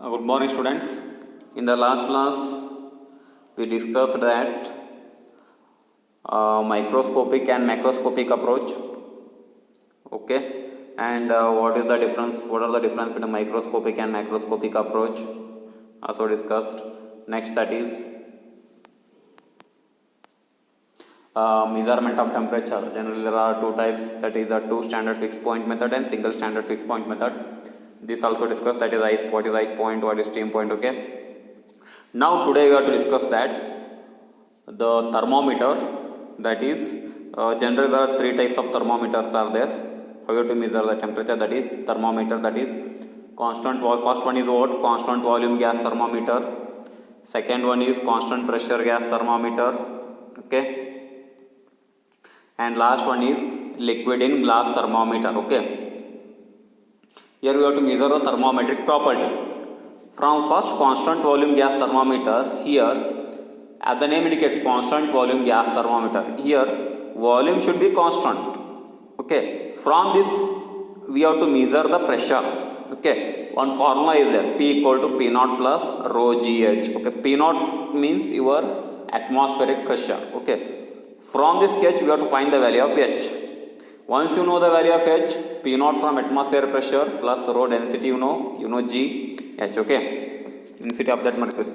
Good morning, students. In the last class, we discussed that microscopic and macroscopic approach. Okay, and what is the difference? What are the difference between microscopic and macroscopic approach? Also discussed. Next, that is measurement of temperature. Generally, there are two types. That is the two standard fixed point method and single standard fixed point method. This also discussed, that is ice, what is ice point, what is steam point. Okay, now today we have to discuss that the thermometer, that is generally there are three types of thermometers are there. How you have to measure the temperature, that is thermometer, that is constant. First one is what? Constant volume gas thermometer. Second one is constant pressure gas thermometer. Okay, and last one is liquid in glass thermometer. Okay, here we have to measure the thermometric property. From first constant volume gas thermometer, here as the name indicates, constant volume gas thermometer, here volume should be constant. Okay, from this we have to measure the pressure. Okay, one formula is there, P equal to P naught plus rho GH. Okay, P naught means your atmospheric pressure. Okay, from this sketch we have to find the value of H. Once you know the value of H, P naught from atmospheric pressure plus rho density, you know G H. Okay, density of that mercury.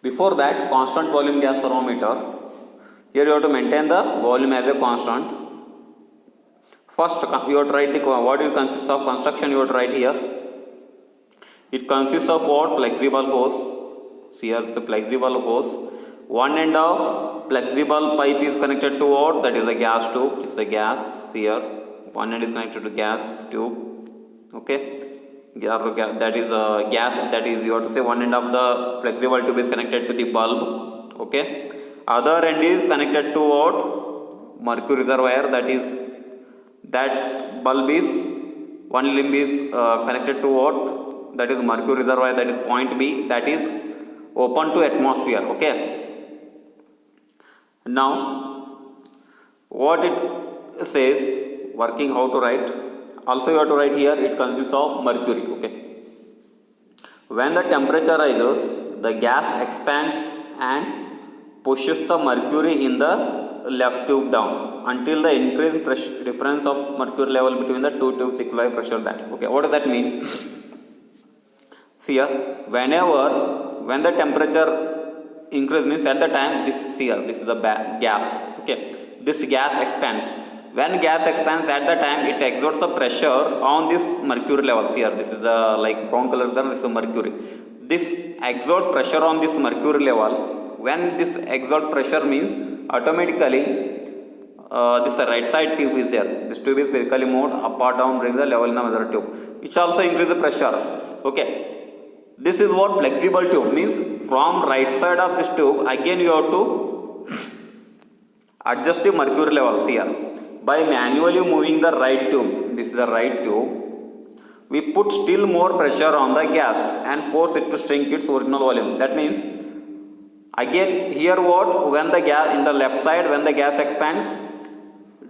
Before that, constant volume gas thermometer, here you have to maintain the volume as a constant. First you have to write what it consists of. Construction you have to write here. It consists of what? Flexible hose. See here, it's a flexible hose. One end of flexible pipe is connected to what? That is a gas tube. It's the gas. See here, one end is connected to gas tube. Okay, that is a gas. That is, you have to say, one end of the flexible tube is connected to the bulb. Okay, other end is connected to what? Mercury reservoir. That is, that bulb is, one limb is connected to what? That is mercury reservoir. That is point B. That is open to atmosphere. Okay. Now, what it says, working how to write. Also, you have to write here, it consists of mercury. Okay. When the temperature rises, the gas expands and pushes the mercury in the left tube down until the increased pressure difference of mercury level between the two tubes equalize pressure that. Okay. What does that mean? See here, when the temperature increase means at the time, this here, this is the gas. Okay, this gas expands. When gas expands, at the time it exerts a pressure on this mercury level. Here, this is the like brown color, this is mercury. This exerts pressure on this mercury level. When this exerts pressure means automatically this right side tube is there. This tube is basically moved up or down, bring the level in the other tube, which also increase the pressure. Okay. This is what flexible tube means. From right side of this tube, again you have to adjust the mercury levels here by manually moving the right tube. This is the right tube. We put still more pressure on the gas and force it to shrink its original volume. That means, again here what? When the gas in the left side, when the gas expands,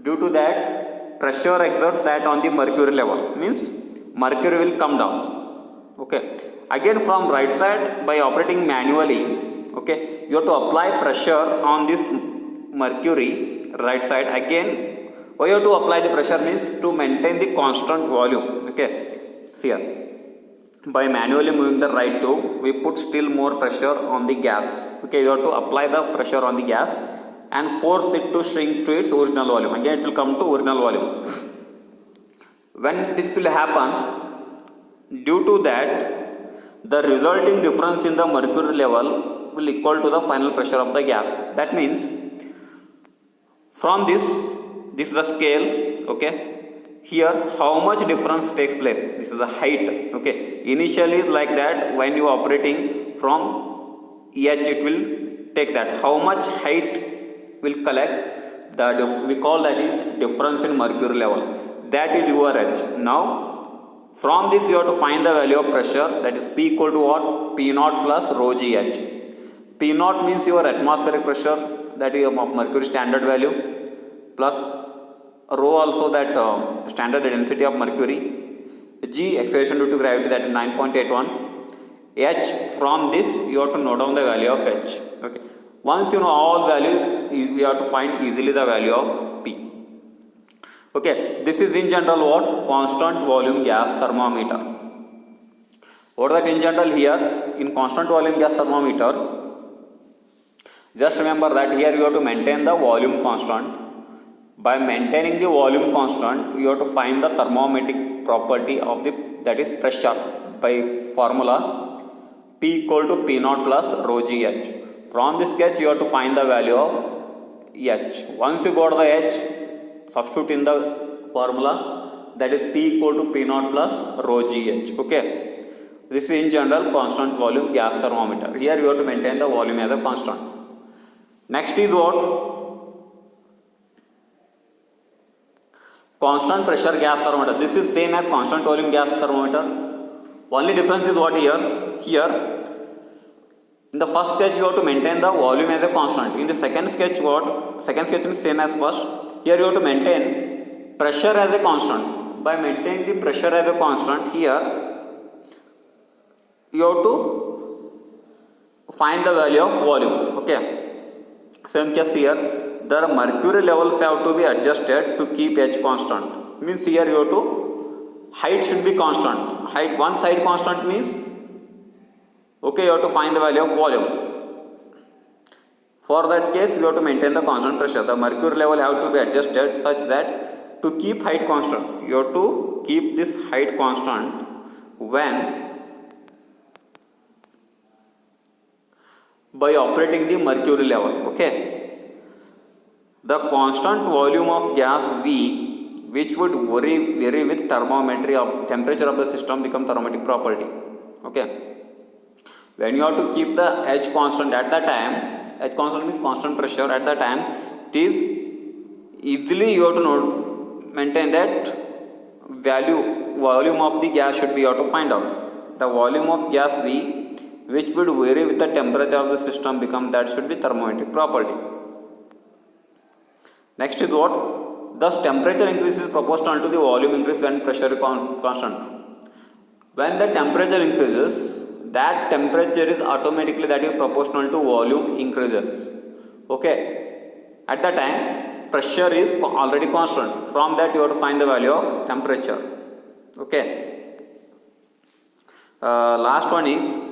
due to that pressure exerts that on the mercury level, means mercury will come down. Okay. Again from right side, by operating manually, okay, you have to apply pressure on this mercury right side. Again, why you have to apply the pressure means to maintain the constant volume. Okay, see here, by manually moving the right tube, we put still more pressure on the gas. Okay, you have to apply the pressure on the gas and force it to shrink to its original volume. Again, it will come to original volume. When this will happen, due to that, the resulting difference in the mercury level will equal to the final pressure of the gas. That means, from this is the scale. Okay, here how much difference takes place. This is the height. Okay, initially like that, when you are operating from H, it will take that. How much height will collect, that we call that is difference in mercury level. That is your H. Now, from this you have to find the value of pressure, that is P equal to what? P naught plus rho GH. P naught means your atmospheric pressure, that is of mercury standard value, plus rho also that standard density of mercury. G, acceleration due to gravity, that is 9.81. H, from this you have to note down the value of H. Okay. Once you know all values, we have to find easily the value of P. Okay, this is in general what? Constant volume gas thermometer. What that in general here? In constant volume gas thermometer, just remember that here you have to maintain the volume constant. By maintaining the volume constant, you have to find the thermometric property of the, that is pressure, by formula P equal to P naught plus rho GH. From this sketch you have to find the value of H. Once you got the H, substitute in the formula, that is P equal to P naught plus rho GH. Okay. This is in general constant volume gas thermometer. Here you have to maintain the volume as a constant. Next is what? Constant pressure gas thermometer. This is same as constant volume gas thermometer. Only difference is what here? Here, in the first sketch you have to maintain the volume as a constant. In the second sketch, what? Second sketch is same as first. Here you have to maintain pressure as a constant. By maintaining the pressure as a constant, here you have to find the value of volume. Okay. Same case here, the mercury levels have to be adjusted to keep H constant. Means here you have to, height should be constant. Height, one side constant means, okay, you have to find the value of volume. For that case, you have to maintain the constant pressure. The mercury level have to be adjusted such that to keep height constant, you have to keep this height constant when by operating the mercury level. Okay. The constant volume of gas V, which would vary with thermometry of temperature of the system, become thermometric property. Okay. When you have to keep the H constant at the time, H constant means constant pressure at the time, it is easily you have to maintain that volume of the gas should be, you have to find out. The volume of gas V, which would vary with the temperature of the system, become, that should be thermometric property. Next is what? Thus temperature increase is proportional to the volume increase when pressure is constant. When the temperature increases, that temperature is automatically, that is proportional to volume increases. Okay. At the time pressure is already constant. From that you have to find the value of temperature. Okay. Last one is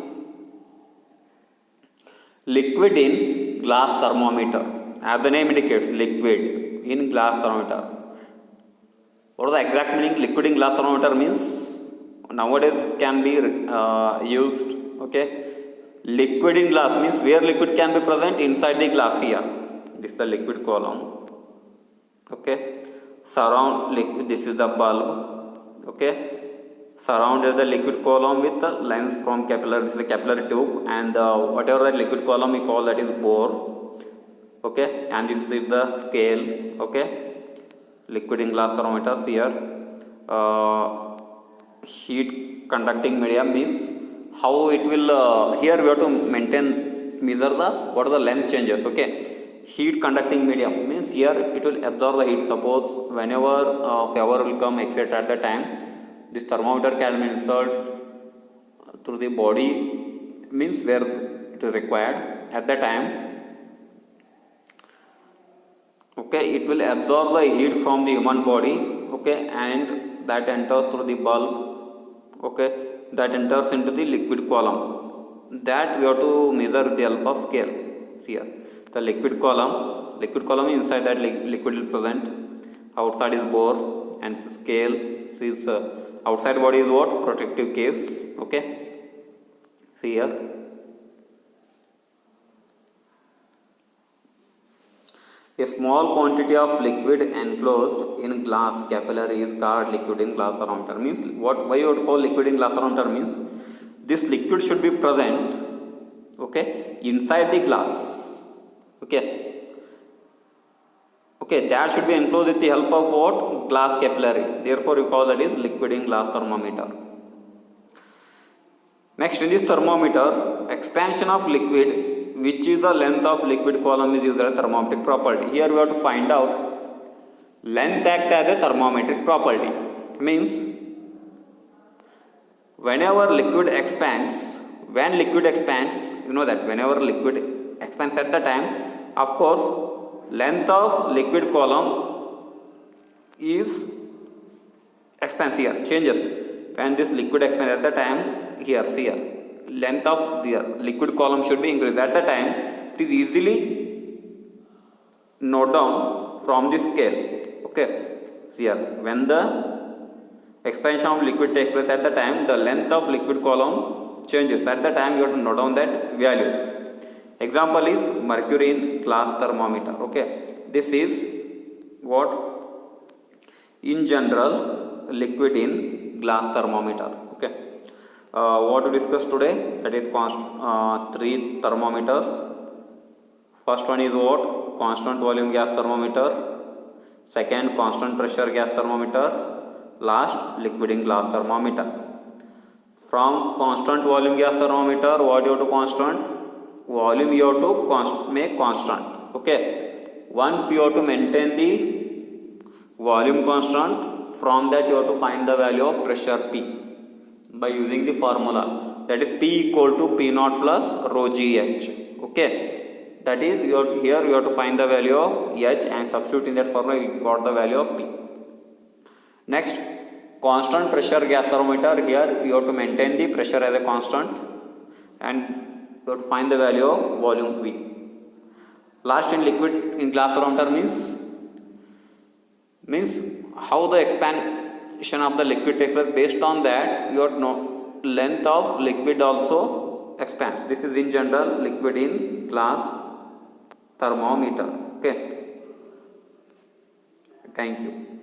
liquid in glass thermometer. As the name indicates, liquid in glass thermometer. What is the exact meaning? Liquid in glass thermometer means, nowadays this can be used. Okay. Liquid in glass means where liquid can be present inside the glass. Here, this is the liquid column. Okay. Surround liquid, this is the bulb. Okay. Surrounded the liquid column with the lens from capillary, this is a capillary tube, and whatever that liquid column we call, that is bore. Okay. And this is the scale. Okay. Liquid in glass thermometers. Here heat conducting medium means how it will, here we have to measure the, what are the length changes. Okay. Heat conducting medium means here it will absorb the heat. Suppose whenever fever will come, etc., at the time, this thermometer can be inserted through the body, means where it is required at the time. Okay, it will absorb the heat from the human body. Okay, and that enters through the bulb. Okay, that enters into the liquid column. That we have to measure with the help of scale. See here, the liquid column inside that liquid is present. Outside is bore and scale. Is outside body is what? Protective case. Okay. See here. A small quantity of liquid enclosed in glass capillary is called liquid in glass thermometer. Means what? Why you would call liquid in glass thermometer means this liquid should be present. Okay, inside the glass. Okay. Okay, that should be enclosed with the help of what? Glass capillary. Therefore, you call that is liquid in glass thermometer. Next, in this thermometer, expansion of liquid, which is the length of liquid column, is used as a thermometric property. Here we have to find out length act as a thermometric property. Means whenever liquid expands, when liquid expands, you know that whenever liquid expands at the time, of course length of liquid column is expands here, changes. When this liquid expands at the time, here see here, length of the liquid column should be increased. At the time it is easily note down from the scale. Okay, see here, when the expansion of liquid takes place at the time, the length of liquid column changes. At the time you have to note down that value. Example is mercury in glass thermometer. Okay, this is what in general liquid in glass thermometer. Okay, what to discuss today, that is three thermometers. First one is what? Constant volume gas thermometer. Second, constant pressure gas thermometer. Last, liquid in glass thermometer. From constant volume gas thermometer, what you have to constant? Volume you have to make constant. Okay, once you have to maintain the volume constant, from that you have to find the value of pressure P by using the formula, that is P equal to P naught plus rho GH. Okay, that is here you have to find the value of H and substitute in that formula, you got the value of P. Next, constant pressure gas thermometer, here you have to maintain the pressure as a constant and you have to find the value of volume V. Last, in liquid in glass thermometer means how the expansion of the liquid takes place. Based on that, your length of liquid also expands. This is in general liquid in glass thermometer. Okay, thank you.